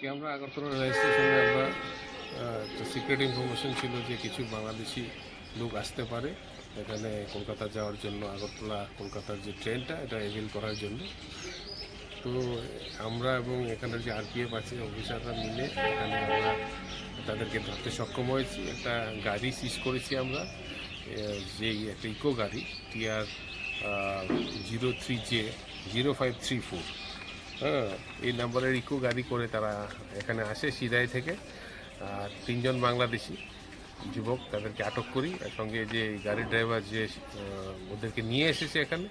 আজকে আমরা আগরতলা রেল স্টেশনে আমরা একটা সিক্রেট ইনফরমেশন ছিল যে কিছু বাংলাদেশি লোক আসতে পারে এখানে কলকাতা যাওয়ার জন্য। আগরতলা কলকাতার যে ট্রেনটা এটা এভেল করার জন্য। তো আমরা এবং এখানের যে আরপিএফ আছে অফিসাররা মিলে এখানে আমরা তাদেরকে ধরতে সক্ষম হয়েছি। একটা গাড়ি সিজ করেছি আমরা, যেই একটা ইকো গাড়ি TR 03J0534, হ্যাঁ, এই নাম্বারের ইকো গাড়ি করে তারা এখানে আসে সিদাই থেকে। আর 3জন বাংলাদেশি যুবক তাদেরকে আটক করি। এর সঙ্গে যে গাড়ির ড্রাইভার যে ওদেরকে নিয়ে এসেছে এখানে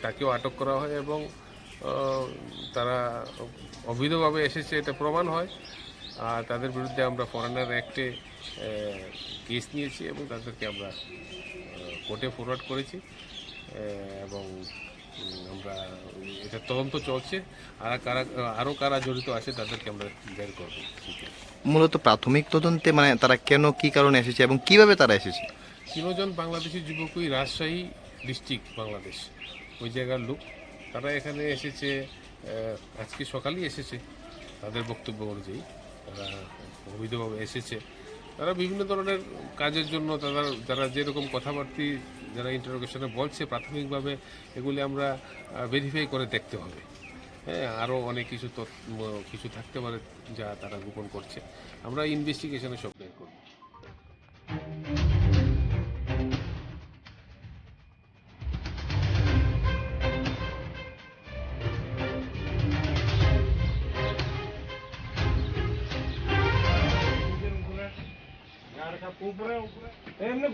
তাকেও আটক করা হয় এবং তারা অবৈধভাবে এসেছে এটা প্রমাণ হয়। আর তাদের বিরুদ্ধে আমরা ফরেনার অ্যাক্টে কেস নিয়েছি এবং তাদেরকে আমরা কোর্টে ফরওয়ার্ড করেছি এবং আমরা এটা তদন্ত চলছে। আরও কারা জড়িত আছে তাদেরকে আমরা বের করব। মূলত প্রাথমিক তদন্তে মানে তারা কেন কি কারণে এসেছে এবং কিভাবে তারা এসেছে? 3জন বাংলাদেশি যুবকই রাজশাহী ডিস্ট্রিক্ট বাংলাদেশ, ওই জায়গার লোক। তারা এখানে এসেছে আজকে সকালেই এসেছে। তাদের বক্তব্য অনুযায়ী তারা অবৈধভাবে এসেছে। তারা বিভিন্ন ধরনের কাজের জন্য যারা যেরকম কথাবার্তা যারা ইন্টারোগেশনে বলছে প্রাথমিকভাবে এগুলি আমরা ভেরিফাই করে দেখতে হবে। হ্যাঁ, আরও অনেক কিছু থাকতে পারে যা তারা গোপন করছে। আমরা ইনভেস্টিগেশনে সব বের করব। উপরে এমনি